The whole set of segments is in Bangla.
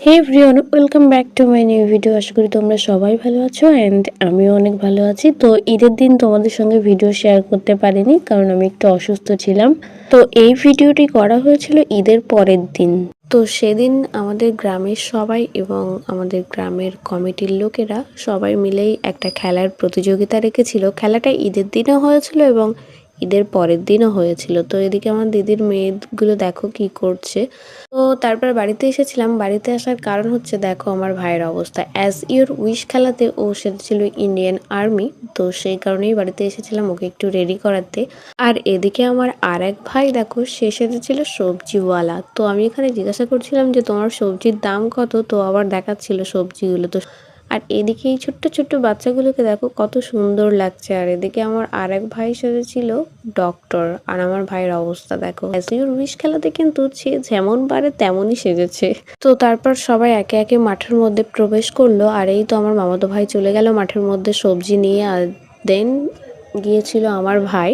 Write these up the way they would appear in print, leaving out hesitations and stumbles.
Hey everyone, welcome back to my new video. আশা করি তোমরা সবাই ভালো আছো অ্যান্ড আমিও অনেক ভালো আছি। তো ঈদের দিন তোমাদের সঙ্গে ভিডিও শেয়ার করতে পারিনি কারণ আমি একটু অসুস্থ ছিলাম। তো এই ভিডিওটি করা হয়েছিল ঈদের পরের দিন। তো সেদিন আমাদের গ্রামের সবাই এবং আমাদের গ্রামের কমিটির লোকেরা সবাই মিলেই একটা খেলার প্রতিযোগিতা রেখেছিল। খেলাটা ঈদের দিনও হয়েছিল এবং ঈদের পরের দিনও হয়েছিল। তো এদিকে আমার দিদির মেয়েগুলো দেখো কি করছে। তো তারপর বাড়িতে এসেছিলাম। বাড়িতে আসার কারণ হচ্ছে দেখো আমার ভাইয়ের অবস্থা। অ্যাজ ইউর উইশ খেলাতে ও সেজেছিল ইন্ডিয়ান আর্মি। তো সেই কারণেই বাড়িতে এসেছিলাম ওকে একটু রেডি করাতে। আর এদিকে আমার আর এক ভাই দেখো সে সেজেছিল সবজিওয়ালা। তো আমি এখানে জিজ্ঞাসা করছিলাম যে তোমার সবজির দাম কত, তো আবার দেখাচ্ছিল সবজিগুলো। তো আর এদিকে এই ছোট্ট ছোট্ট বাচ্চাগুলোকে দেখো কত সুন্দর লাগছে। আর এদিকে আমার আর এক ভাই সেজেছিল ডক্টর। আর আমার ভাইয়ের অবস্থা দেখো। অ্যাজ ইউর উইশ খেলাতে কিন্তু সে যেমন পারে তেমনই সেজেছে। তো তারপর সবাই একে একে মাঠের মধ্যে প্রবেশ করলো। আর এই তো আমার মামাতো ভাই চলে গেল মাঠের মধ্যে সবজি নিয়ে। আর দেন গিয়েছিল আমার ভাই।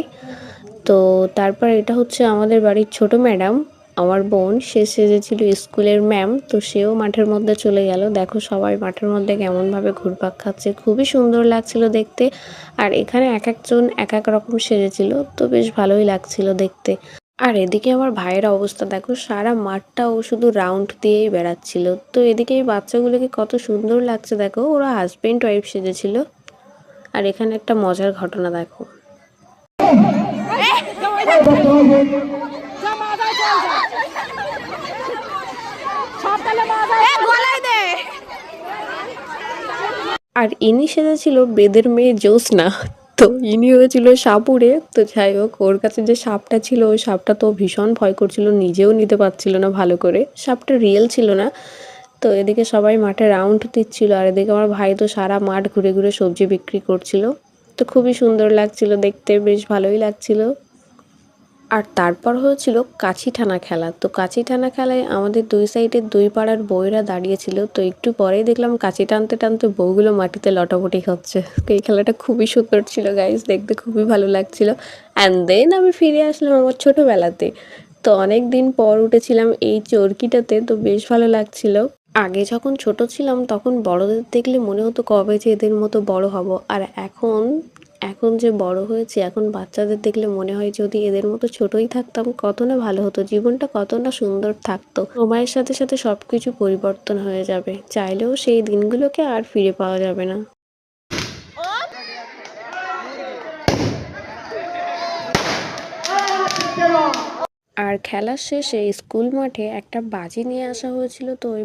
তো তারপর এটা হচ্ছে আমাদের বাড়ির ছোট ম্যাডাম, আমার বোন, সে সেজেছিল স্কুলের ম্যাম। তো সেও মাঠের মধ্যে চলে গেল। দেখো সবাই মাঠের মধ্যে কেমনভাবে ঘুরপাক খাচ্ছে, খুবই সুন্দর লাগছিল দেখতে। আর এখানে এক একজন এক এক রকম সেজেছিল, তো বেশ ভালোই লাগছিল দেখতে। আর এদিকে আমার ভাইয়ের অবস্থা দেখো, সারা মাঠটা ও শুধু রাউন্ড দিয়েই বেড়াচ্ছিল। তো এদিকে এই বাচ্চাগুলোকে কত সুন্দর লাগছে দেখো, ওরা হাজবেন্ড ওয়াইফ সেজেছিল। আর এখানে একটা মজার ঘটনা দেখো। আর ইনি সেজেছিল বেদের মেয়ে জ্যোৎস্না। তো ইনি হয়েছিল সাপুড়ে। তো যাই হোক, ওর কাছে যে সাপটা ছিল ওই সাপটা তো ভীষণ ভয় করছিল, নিজেও নিতে পারছিল না ভালো করে, সাপটা রিয়েল ছিল না। তো এদিকে সবাই মাঠে রাউন্ড দিচ্ছিল আর এদিকে আমার ভাই তো সারা মাঠ ঘুরে ঘুরে সবজি বিক্রি করছিল। তো খুবই সুন্দর লাগছিল দেখতে, বেশ ভালোই লাগছিল। আর তারপর হয়েছিল কাছিঠানা খেলা। তো কাছিঠানা খেলায় আমাদের দুই সাইডের দুই পাড়ার বউয়েরা দাঁড়িয়েছিল। তো একটু পরেই দেখলাম কাছি টানতে টানতে বউগুলো মাটিতে লটাপটি খাচ্ছে। তো এই খেলাটা খুবই সুন্দর ছিল গাইস, দেখতে খুবই ভালো লাগছিল। অ্যান্ড দেন আমি ফিরে আসলাম আমার ছোটবেলাতে। তো অনেক দিন পর উঠেছিলাম এই চরকিটাতে, তো বেশ ভালো লাগছিল। আগে যখন ছোট ছিলাম তখন বড়দের দেখলে মনে হতো কবে যে এদের মতো বড় হব। আর এখন এখন যে বড় হয়েছি, এখন বাচ্চাদের দেখলে মনে হয় যদি এদের মতো ছোটই থাকতাম কত না ভালো হতো, জীবনটা কত না সুন্দর থাকতো। সময়ের সাথে সাথে সবকিছু পরিবর্তন হয়ে যাবে, চাইলেও সেই দিনগুলোকে আর ফিরে পাওয়া যাবে না। আর খেলার শেষে স্কুল মাঠে একটা বাজি নিয়ে আসা হয়েছিল। তো ওই